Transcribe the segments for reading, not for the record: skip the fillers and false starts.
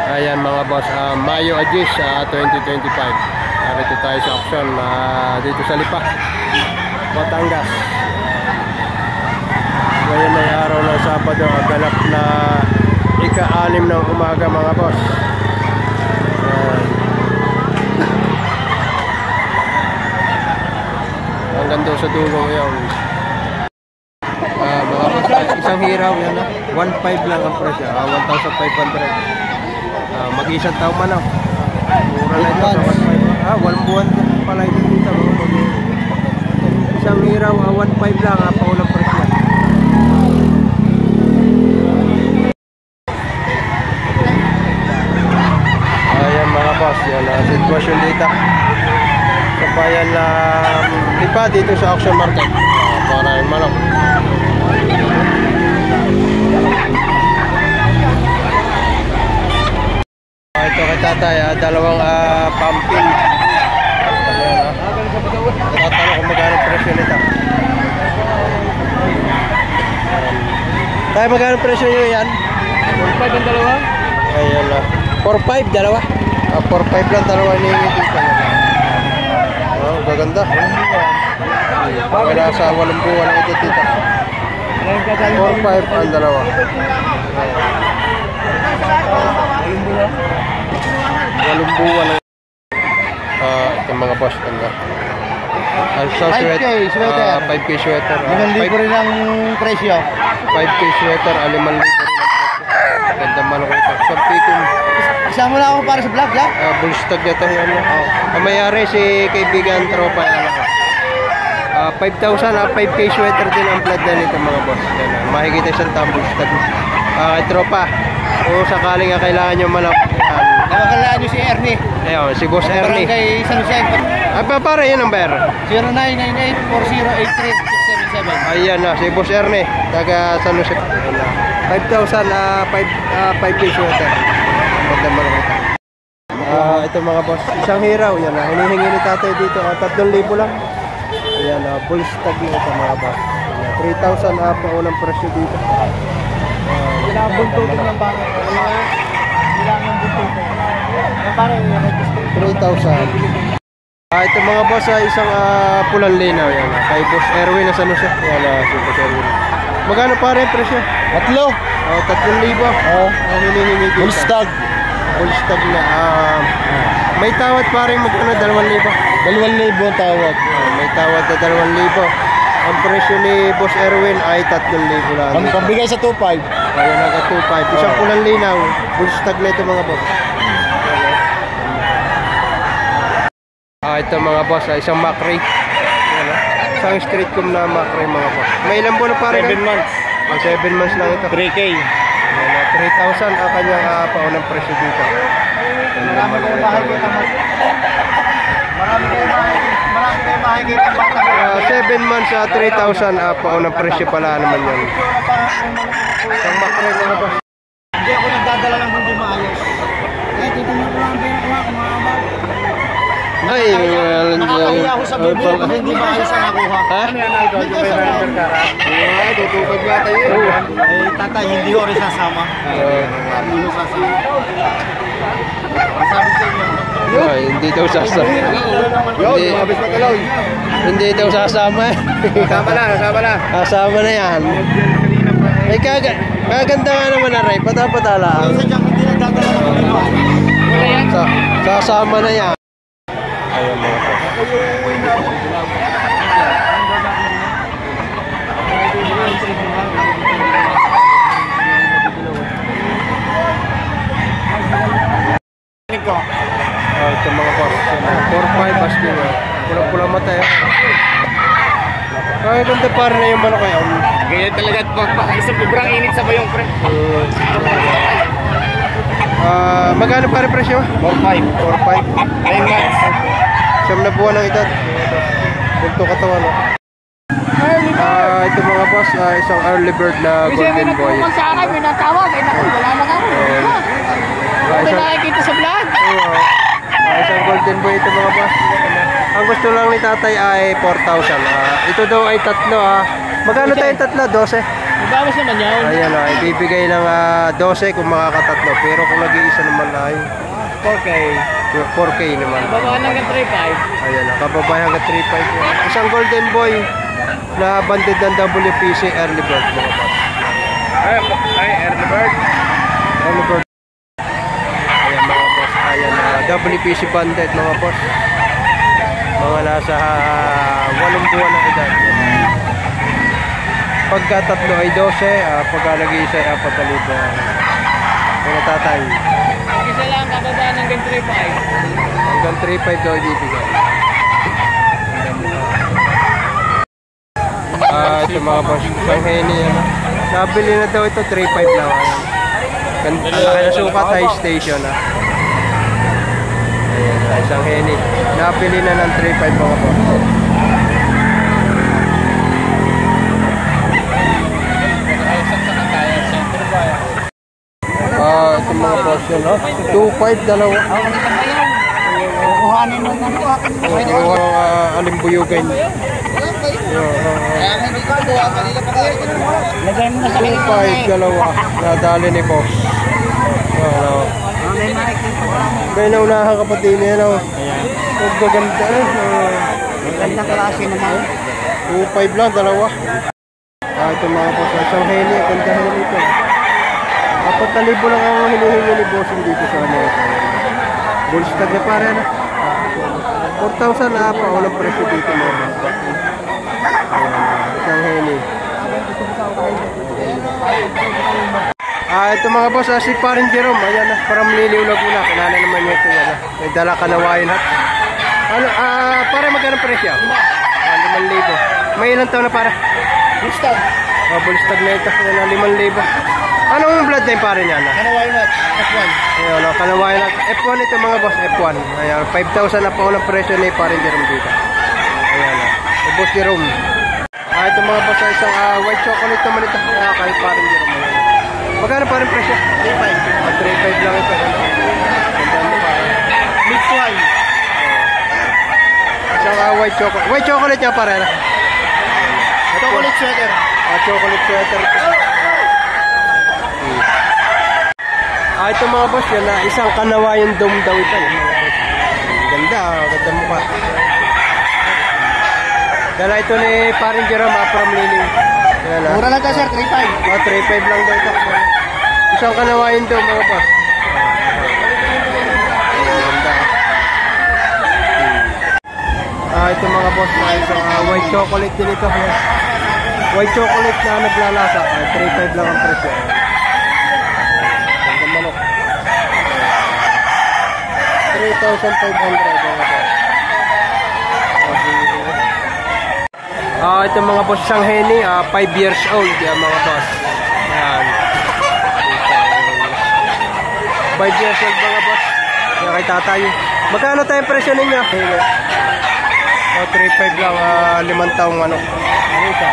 Ayan mga boss, Mayo Agis 2025. Dito tayo sa auction dito sa Lipa, Batangas. Ngayon ay araw ng Sabado, ganap na ika-6 ng umaga mga boss. Hanggang doon sa dulo ngayon. Mga boss, isang hiraw yan 1.5 lang ang presyo, 1,500. Mag-isang taon man ako. Mura na ito sa 1.5. Walang buwan pala ito dito. Isang hiraw, 1.5 lang, paulang presyo. Ayan mga boss, yan sitwasyon dito sa bayan na Lipa dito sa auction market. Maraming manok. Ito kay tatay, dalawang pumpkin. Ayan, tatanong kung magkano presyo nito. Tayo, magkano presyo nyo yan? 4.5 ang dalawa? Ayan na. 4.5 dalawa? 4.5 lang dalawa ni dito. Oh, gaganda. Wala sa 8 buwan ito dito. 4.5 ang dalawa. Walong buwan lang. Itong mga boss ganda. Sa 5K sweater. 5,000 rin ang presyo. 5K sweater, 5,000 rin ang presyo. Ganda manok ito. Sampikong. Isang mo lang ako para sa vlog, ya? Bullstag na ito. Mayari si kaibigan tropa. 5,000, 5K sweater din ang blood na nito mga boss. Makikita siyang bullstag. Kay tropa, kung sakaling kailangan nyo manok. Nakalaan nyo si Ernie. Ayun, si Boss Ernie. Barangay San Jose. Para yun ang number. 0998-4083-677. Ayan na, si Boss Ernie. Taga San Jose. 5,000, 5K sweater. Ito mga boss, isang hiraw. Yan na, hinihingi ni tatay dito. 3,000 lang. Ayan, full stag ito mga boss. 3,000 pa unang presyo dito. Kailangan buntutin ng bangay. Kailangan buntutin. 3,000. Ito mga boss, isang pulang linaw yan. Kay Boss Erwin na San Jose. Yan si Boss Erwin. Magkano pa rin presyo? 3,000. 3,000. Hinihingi dito. Full stag. Full stag na. May tawad pa rin magkano? 2,000. 2,000 ang tawad. May tawad na 2,000. Ang presyo ni Boss Erwin ay 3,000 lang. Ang pabigay sa 2,500. Ayan, naga 2,500. Isang pulang linaw. Full stag na ito mga boss. Ito mga boss, isang Macray. Isang street comb na Macray mga boss. May ilang buwan na pare? 7 months. 7 months lang ito. 3K. 3,000 ang kanyang paunang presyo dito. Marami kayong makikita. Marami kayong makikita. 7 months 3,000 paunang presyo pala naman yun. Isang Macray mga boss. Hindi ako nagdadala ng hindi maayos. Kaya titignan ko lang ang pinakuha kung maabag. Ay, nakakahiya ako sa bibig kasi hindi maayos ang nakuha. Ha? Ano yan ito? Yung may rider ka ra? Tutupag nga tayo. Tatay, hindi ko rin sasama. Hindi ko sasama. Sabi sa inyo. Hindi daw sasama. Hindi daw sasama. Kasama na. Kasama na yan. Ay kaganda nga naman na Ray. Patapatala. Sadyang hindi nagdadala ng hindi maayos. Sasama na yan. Ayan mga po. Ito mga boss, 4-5 basking. Pulang-pulang mata eh. Kaya ganda pa rin na yung manok kayo. Ganyan talaga at isang sobrang init sa bayong pre. Magkano pa rin presyo? 4-5. 4-5. 9 months. Siyam na buwan ng edad. Punto katawan. Ito mga boss, isang early bird na golden boy. Kasi may sa akin, may natawag. Ay naku, wala na nga. Hindi nakikita sa vlog. Isang golden boy ito mga boss. Ang gusto lang ni tatay ay 4,000. Ito daw ay tatlo. Magkano tayo tatlo? 12? Bawas naman yan. Ayan o, ibibigay ng 12 kung makakatatlo. Pero kung nag-iisa naman ay 4K. 4K naman. Babaan hanggang 3.5. Ayan o, kababay hanggang 3.5 yan. Isang golden boy na banded ng WPC early bird mga boss. Ay, early bird. Early bird. Ayan mga boss, ayan WPC banded mga boss. Mga nasa 8 buwan na edad. Pagka tatlo ay 12, pagka nag-iisa ay 4,000. Kung natatay. Isa lang, kababaan hanggang 3.5. Hanggang 3.5 daw ibibigay. Ito mga boss, isang henny ano. Nabili na daw ito, 3.5 lang. Ang laki na sukat, high station ha. Ayan, isang henny. Nabili na ng 3.5 mga boss. Ito mga boss yun, no? 2.5, dalawa. Kukuhanin mo ng Alimbuyugay. Lagay mo na sa 2.5, dalawa. Nadali ni boss. Kaya naunahan ka pati niya, no? Huwag gaganda, Magandang klase naman. 2.5 lang, dalawa. Ito mga boss, isang heli, kandahan na nito. 4,000 lang ang hinihingi ni bossing dito sa ano. Bullstag na pare na. 4,000 na pa, walang presyo dito mga boss. Isang heli. Ito mga boss, si Parin Jerome, ayan na, parang liliw na gula. Kanana naman niya ito, yan. May dala ka na wine hat. Ano, para magkano presyo? 5,000. May ilang taon na para? Bullstag. Bullstag na ito, 5,000. Anong blood name pare niya na? Kanaway nut. F1. Ayan, kanawain natin. F1 ito mga boss, F1. Ayan, 5,000 na po ng presyo ni Parin Jerome dito. Ayan na. Boss Jerome. Ito mga boss, isang white chocolate naman ito. Kay Parin Jerome. Ayan. Magkano pa rin presyo? 3.5. 3.5 lang ito. Ganda mo pa. Mix wine. Isang white chocolate. White chocolate niya pare na. Chocolate sweater. Chocolate sweater ito. Ito mga boss, yan na isang kanawayan dome daw ito. Ganda, ganda mo pa. Dala ito ni Parin Jerome from Liling. Mura lang ka sir, 3.5. 3.5 lang daw ito. Isang kanawayan dome mga boss. Ganda. Ito mga boss, isang white chocolate din ito. White chocolate na naglalasa. 3.5 lang ang presyo. 3,500 ito mga boss, isang henny, 5 years old yan mga boss. Ayan. 5 years old mga boss. Yan kay tatay. Magkano tayong presyo ninyo? 3,500 lang, 5 taong ano. Ano ito?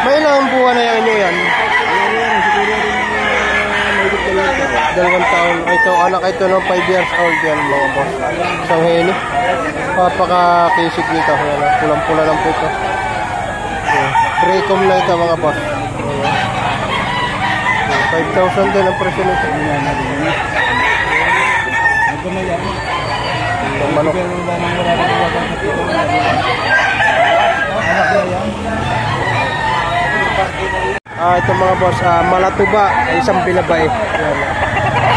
May ilang buwan na yan yan? 2 taon. Ito, anak ito ng 5 years old yan mga boss. Isang heni. Papaka-kisig nito. Pulang-pula lang po ito. Precom na ito mga boss. 5,000 din ang presyo nito. Ang manok. Ito mga boss, Malatuba, isang bilabay.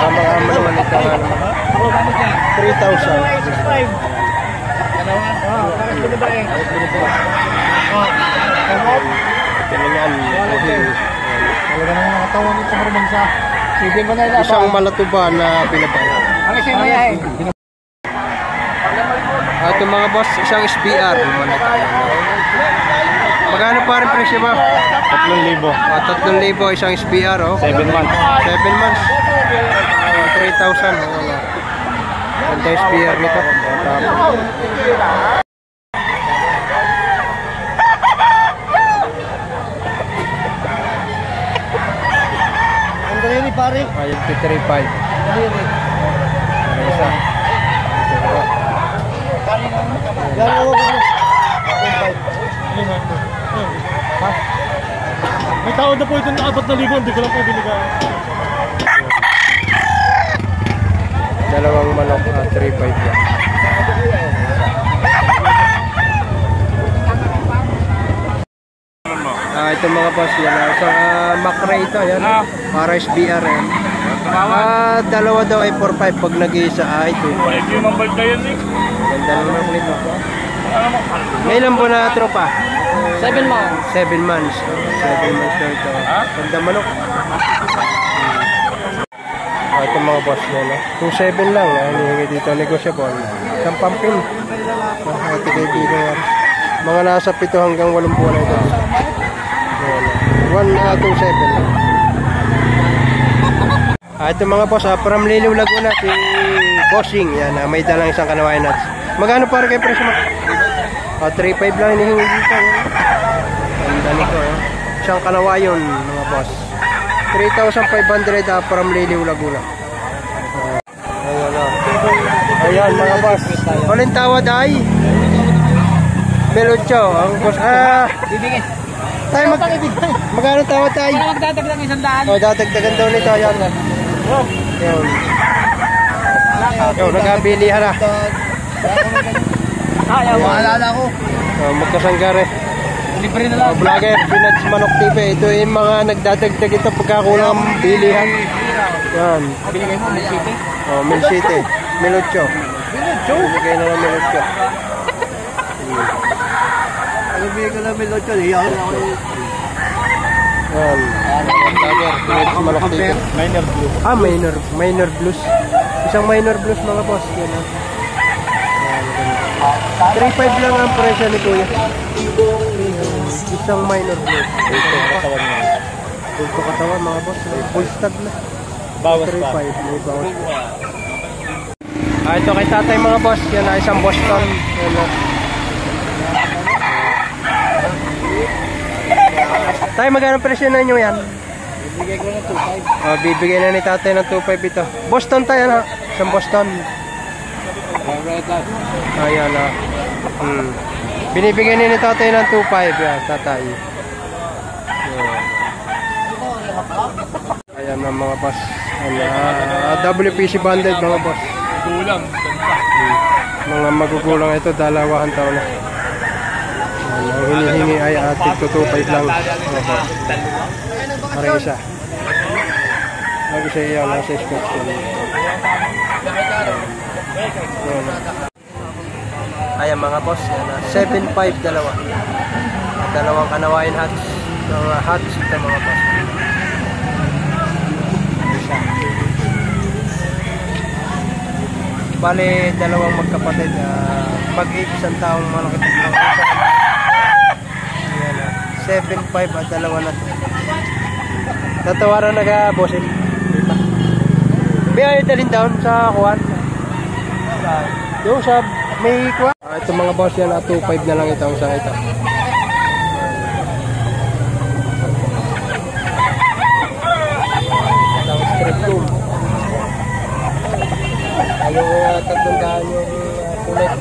Mga naman ito. 3,000. 6.5. Parang bilabay. Tingnan. Talaga naman nakatawan ito marumang sa. Sige ba na ila? Isang Malatuba na bilabay. Ano siya mo yan? Ito mga boss, isang SBR. Magkano pa rin presyo ba? 3,000. 3,000 isang SBR. 7 months. 7 months. 3,000. Ganda SBR nito. pare. Ayun, 3.5. Isa. Yan ako po. May tao na po ito na 4,000, hindi ko lang po binigay. Dalawang manok, 3.5 yan. Itong mga boss yan. Isang makre ito. Yan. Para SBR yan. Dalawa daw ay 4.5. Pag nag-iisa ay 2.5. Yung mambal na yan eh. Ganda naman nito. Ngailan po na tropa? 7 months. 7 months. 7 months na ito. Ganda manok. Itong mga boss yan. 2.7 lang. Hinihingi dito. Negosyable. Isang pampin. Ito kaibigan yan. Mga nasa 7 hanggang 8 buwan na ito. 1.27 lang. Ito mga boss, from Liliw Laguna, si Bossing, yan, may dalang isang kanawayan nuts. Magkano para kayo presyo mo? 3.5 lang hinihingi dito. Ang dali ko, isang kanawayon mga boss. 3,500 from Liliw Laguna. Ayan mga boss. Walang tawad ay Belutso, ang boss. Bibigyan. Tayo magkano tawad tayo? Wala magdadagdag 100. O, dadagdagan daw nito. Ayan. Ayan. Ayan, nagkabilihan na. Maalala ko. Magkasanggare. Libre na lang. Vlogger, Pinads Manok TV. Ito yung mga nagdadagdag ito pagkakulang ang bilihan. Yan. Binigay mo, Miss City. Mil City. Milutso. Bigay na ng Milutso. Bibigay ko na Milutso. Iyaw na ako. Yan. Vlogger, Pinads Manok TV. Minor blue. Minor blues. Isang minor blues mga boss. Yan. 3.5 lang ang presyo ni Kuya. Isang minor blues. Pulto katawan mga boss. Full stag na. Bawas 3.5. pa. May bawas. Ito kay tatay mga boss. Yan na isang Boston. Yan na. Tay, magkano presyo na inyo yan? Bibigay ko na 2.5. Bibigay na ni tatay ng 2.5 ito. Boston tayo na. Isang Boston. Ayan na. Binibigay ni tatay ng 2.5. Yan, tatay. Ayan na mga boss. WPC banded mga boss. Kulang. Mga magugulang ito, 2 taon na. Ang hinihingi ay atig 2.5 lang. Parang isa. Mag-isa yan, nasa inspection. Ayan mga boss, 7.5 dalawa. Dalawang kanawain hats. Mga hats ito mga boss. Isa. Bale, dalawang magkapatid. Mag-iisang taong malaki lang. 7.5 at dalawa na ito. Tatawaran na ka, bossing. May ayaw dalhin down sa kuwan. Yung sa may kuwan. Ito mga boss yan, 2.5 na lang ito ang isang ito. Isang strip room. Ayaw 300 yung kulit.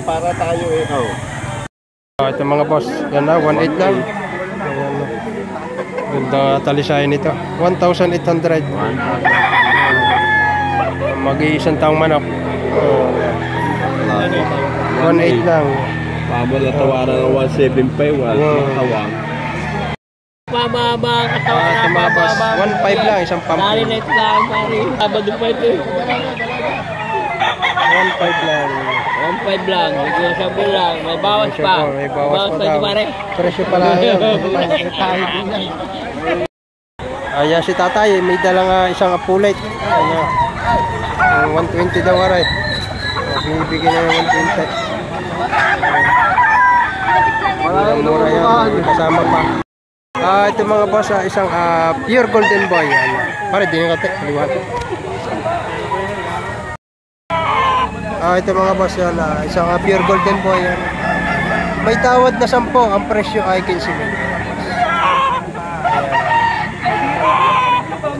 Para tayo Ito mga boss, yan na, 1.8 lang. Ayan na. Ganda talisayan nito. 1,800. Mag-iisang taong manok. 1.8 lang. Pabal na tawaran ng 175, tawang. Mababa ang katawan Ito mga boss, 1.5 lang, isang Dali pampo. na ito lang, pare. Sabado pa ito. 1.5 lang. 1.5 lang, negotiable lang. May bawas pa. May bawas pa ito, daw. pare. Presyo pala yun. Ayan si tatay, may dalang isang apulite. Ayan. 120 daw aray. Binibigyan na yung 120. Mura yan, kasama pa. Ito mga boss, isang pure golden boy. Pare, di nyo kate, kaliwat. Ito mga boss, isang pure golden boy. May tawad na 10, ang presyo ay 15 mil.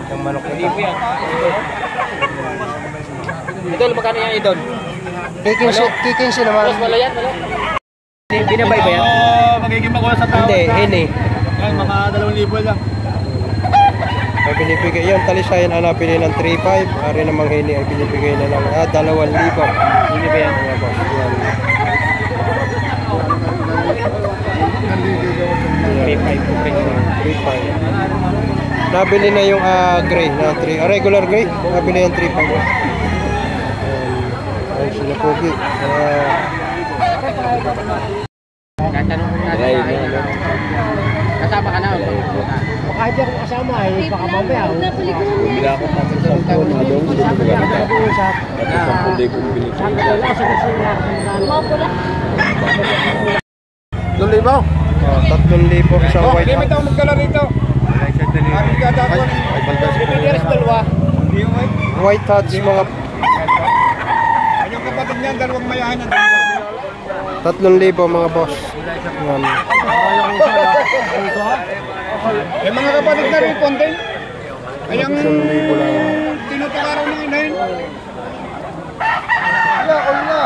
Yung manok nito. Idol, magkano yan, Idol? Kikinsi naman. Wala yan, wala. Binabay ba yan? Magiging makuha sa tao. Hindi, hini. Yan, mga 2,000 lang. Ay binibigay yun, talisayan hanapin ng 3.5. Ari namang hini ay binibigay na ng 2,000. Hindi ba yan? Mga boss, yan. 3.5. Nabili na yung gray na 3, regular gray. Nabili yung 3.5. Ayun sila pogi. Tatanong ko natin. Kasama ka na. Kahit di ako kasama eh, baka mamaya. Bumila ako pa sa 10 na doon. Tapos 10 ko bumili. Lulibaw? 3,000 isang white Limit ako magdala rito. white hats mga Yung kapatid niya, dalawang mayahan na. 3,000 mga boss. Yan. May mga kapatid na rin, konti. Ayang 3,000 lang. tinutularaw ng inahin. Wala,